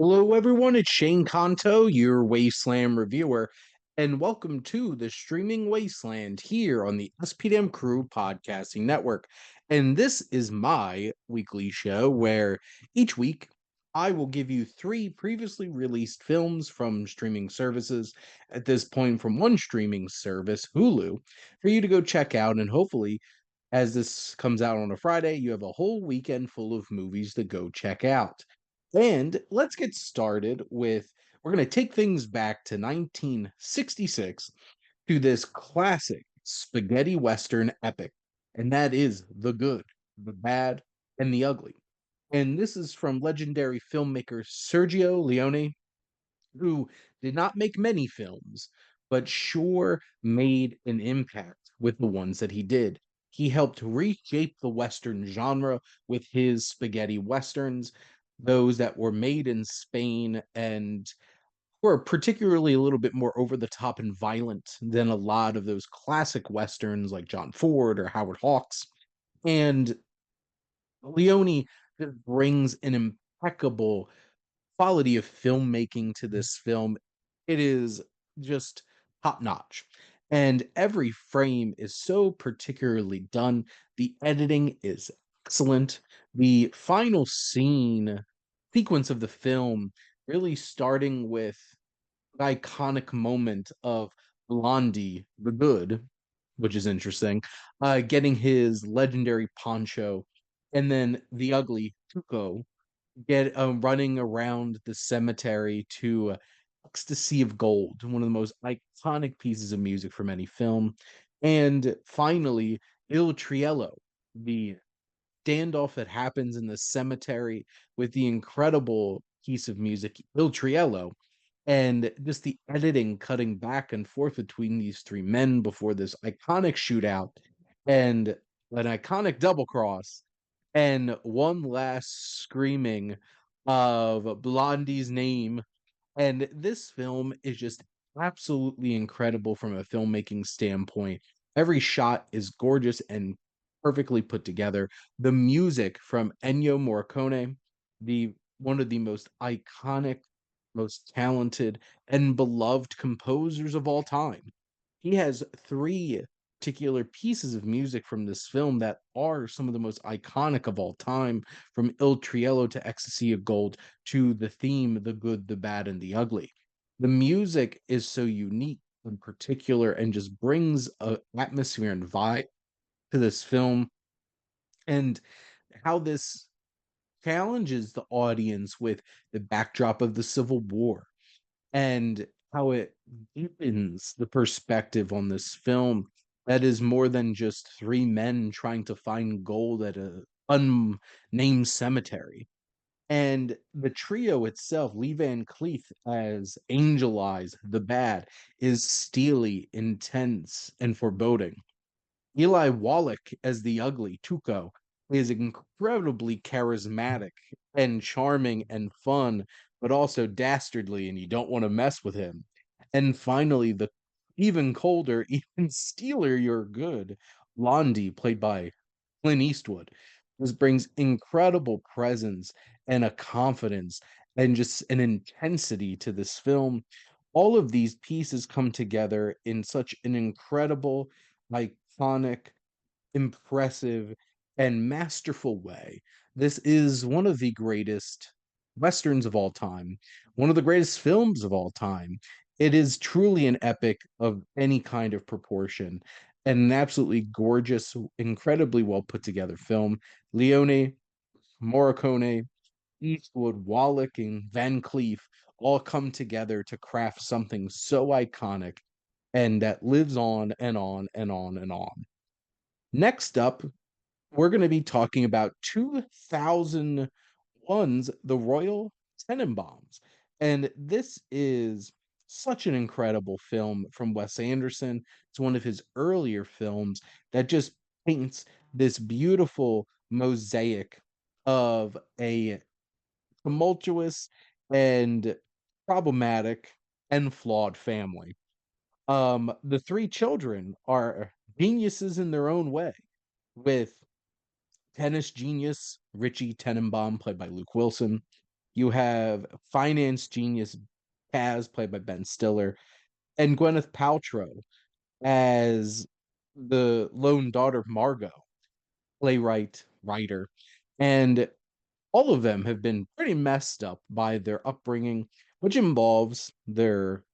Hello, everyone. It's Shane Kanto, your Wasteland reviewer, and welcome to the Streaming Wasteland here on the SPDM Crew Podcasting Network. And this is my weekly show where each week I will give you three previously released films from streaming services, at this point from one streaming service, Hulu, for you to go check out. And hopefully, as this comes out on a Friday, you have a whole weekend full of movies to go check out. And let's get started with we're going to take things back to 1966 to this classic spaghetti western epic, and that is The Good, the Bad, and the Ugly. And this is from legendary filmmaker Sergio Leone, who did not make many films, but sure made an impact with the ones that he did. He helped reshape the Western genre with his spaghetti westerns, those that were made in Spain and were particularly a little bit more over the top and violent than a lot of those classic westerns like John Ford or Howard Hawks. And Leone just brings an impeccable quality of filmmaking to this film. It is just top notch. And every frame is so particularly done. The editing is excellent. The final scene sequence of the film, really starting with the iconic moment of Blondie the Good, which is interesting, getting his legendary poncho, and then the ugly Tuco get running around the cemetery to Ecstasy of Gold, one of the most iconic pieces of music from any film. And finally, Il Triello, the standoff that happens in the cemetery with the incredible piece of music, Il Triello, and just the editing cutting back and forth between these three men before this iconic shootout and an iconic double cross and one last screaming of Blondie's name. And this film is just absolutely incredible from a filmmaking standpoint. Every shot is gorgeous and perfectly put together. The music from Ennio Morricone, the one of the most iconic, most talented, and beloved composers of all time. He has three particular pieces of music from this film that are some of the most iconic of all time, from Il Triello to Ecstasy of Gold to the theme, The Good, the Bad, and the Ugly. The music is so unique and particular and just brings a atmosphere and vibe to this film, and how this challenges the audience with the backdrop of the Civil War and how it deepens the perspective on this film that is more than just three men trying to find gold at a unnamed cemetery. And the trio itself, Lee Van Cleef as Angel Eyes, the bad, is steely, intense, and foreboding. Eli Wallach as the ugly Tuco is incredibly charismatic and charming and fun, but also dastardly, and you don't want to mess with him. And finally, the even colder, even steelier, you're good, Blondie, played by Clint Eastwood. This brings incredible presence and a confidence and just an intensity to this film. All of these pieces come together in such an incredible, iconic, impressive, and masterful way. This is one of the greatest westerns of all time, one of the greatest films of all time. It is truly an epic of any kind of proportion and an absolutely gorgeous, incredibly well put together film. Leone, Morricone, Eastwood, Wallach, and Van Cleef all come together to craft something so iconic and that lives on and on and on and on. Next up, we're going to be talking about 2001's The Royal Tenenbaums. And this is such an incredible film from Wes Anderson. It's one of his earlier films that just paints this beautiful mosaic of a tumultuous and problematic and flawed family. The three children are geniuses in their own way, with tennis genius Richie Tenenbaum, played by Luke Wilson, You have finance genius Kaz, played by Ben Stiller, and Gwyneth Paltrow as the lone daughter Margot, playwright, writer, and all of them have been pretty messed up by their upbringing, which involves their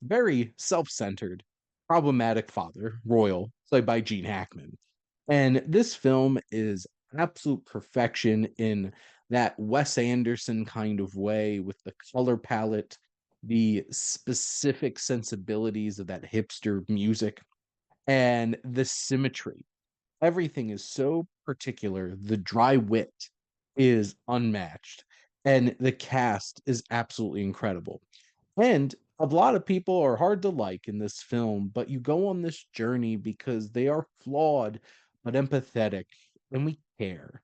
very self-centered, problematic father, Royal, played by Gene Hackman. And this film is absolute perfection in that Wes Anderson kind of way with the color palette, the specific sensibilities of that hipster music, and the symmetry. Everything is so particular. The dry wit is unmatched, and the cast is absolutely incredible. And a lot of people are hard to like in this film, but you go on this journey because they are flawed but empathetic, and we care.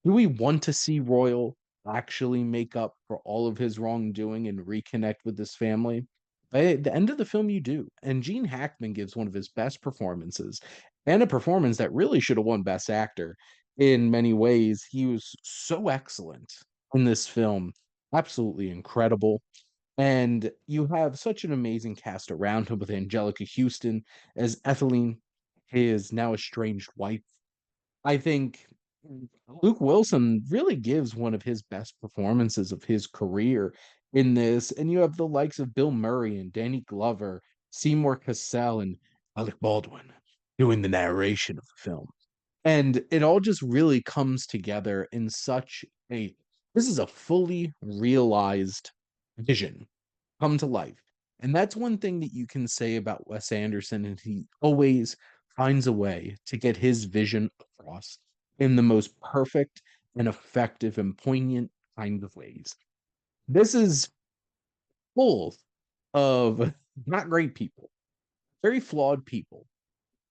Do we want to see Royal actually make up for all of his wrongdoing and reconnect with his family? By the end of the film, you do. And Gene Hackman gives one of his best performances, and a performance that really should have won Best Actor in many ways. He was so excellent in this film, absolutely incredible. And you have such an amazing cast around him with Angelica Houston as Etheline, his now estranged wife. I think Luke Wilson really gives one of his best performances of his career in this. And you have the likes of Bill Murray and Danny Glover, Seymour Cassell, and Alec Baldwin doing the narration of the film. And it all just really comes together in such a this is a fully realized vision come to life. And that's one thing that you can say about Wes Anderson, and he always finds a way to get his vision across in the most perfect and effective and poignant kind of ways. This is full of not great people, very flawed people,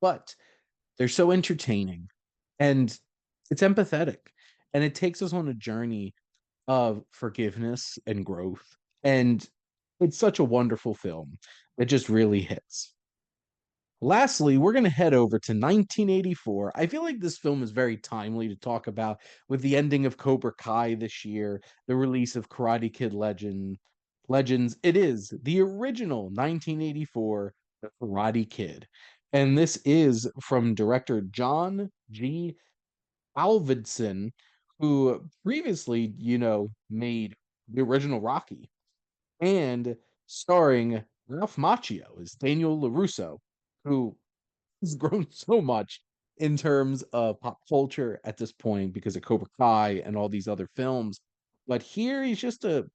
but they're so entertaining and it's empathetic. And it takes us on a journey of forgiveness and growth. And it's such a wonderful film that just really hits. Lastly, we're going to head over to 1984. I feel like this film is very timely to talk about with the ending of Cobra Kai this year, the release of Karate Kid Legends. It is the original 1984 The Karate Kid. And this is from director John G. Alvidson, who previously, made the original Rocky, and starring Ralph Macchio as Daniel LaRusso, who has grown so much in terms of pop culture at this point because of Cobra Kai and all these other films. But here he's just a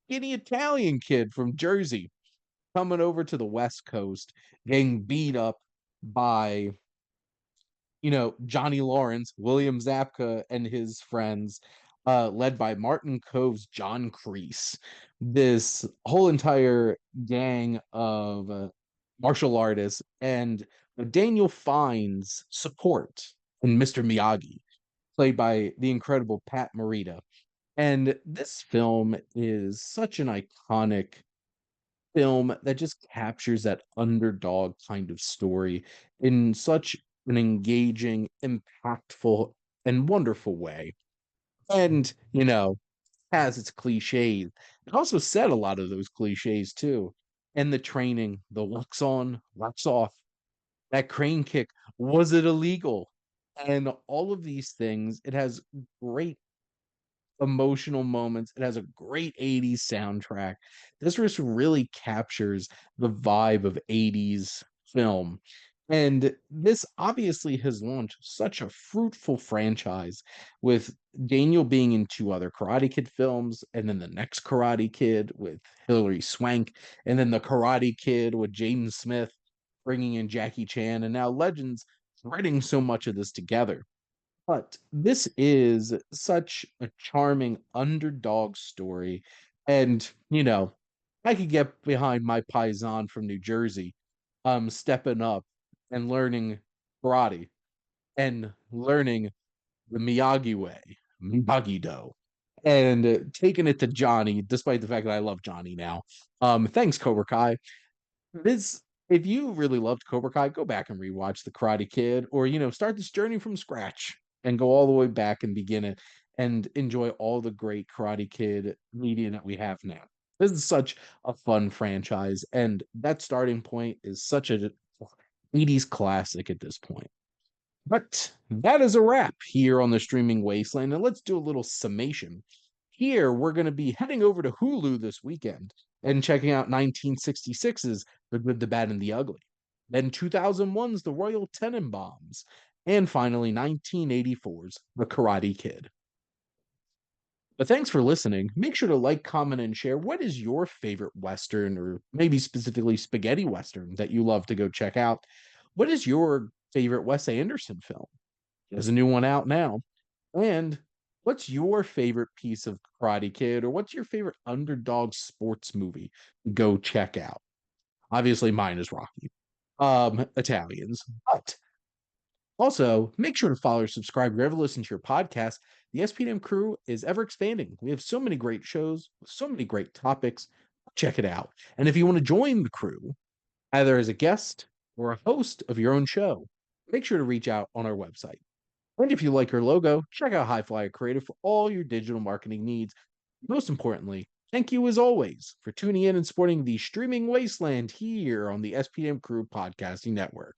skinny Italian kid from Jersey coming over to the West Coast, getting beat up by Johnny Lawrence, William Zabka, and his friends, led by Martin Cove's John Kreese. This whole entire gang of martial artists, and Daniel finds support in Mr. Miyagi, played by the incredible Pat Morita. And this film is such an iconic film that just captures that underdog kind of story in such an engaging, impactful, and wonderful way. And, has its cliches. It also said a lot of those cliches too. And the training, the wax on, wax off, that crane kick, was it illegal? And all of these things, it has great emotional moments. It has a great 80s soundtrack. This just really captures the vibe of 80s film. And this obviously has launched such a fruitful franchise with Daniel being in two other Karate Kid films, and then the next Karate Kid with Hilary Swank, and then the Karate Kid with Jaden Smith bringing in Jackie Chan, and now Legends threading so much of this together. But this is such a charming underdog story. And, I could get behind my paisan from New Jersey, stepping up and learning karate and learning the Miyagi way, Miyagi Do, and taking it to Johnny, despite the fact that I love Johnny now. Thanks, Cobra Kai. This if you really loved Cobra Kai, go back and rewatch The Karate Kid, or start this journey from scratch and go all the way back and begin it. and enjoy all the great Karate Kid media that we have now. This is such a fun franchise, and that starting point is such a 80s classic at this point. But that is a wrap here on the streaming wasteland. And let's do a little summation. Here, we're going to be heading over to Hulu this weekend and checking out 1966's The Good, the Bad, and the Ugly. Then 2001's The Royal Tenenbaums. And finally, 1984's The Karate Kid. But thanks for listening. Make sure to like, comment, and share. What is your favorite Western, or maybe specifically spaghetti Western, that you love to go check out? What is your favorite Wes Anderson film? There's a new one out now. And what's your favorite piece of Karate Kid, or what's your favorite underdog sports movie? Go check out. Obviously, mine is Rocky. Italians. But also, make sure to follow or subscribe wherever you listen to your podcast. The SPDM crew is ever expanding. We have so many great shows, so many great topics. Check it out. And if you want to join the crew, either as a guest or a host of your own show, make sure to reach out on our website. And if you like our logo, check out High Flyer Creative for all your digital marketing needs. Most importantly, thank you as always for tuning in and supporting the streaming wasteland here on the SPDM Crew Podcasting Network.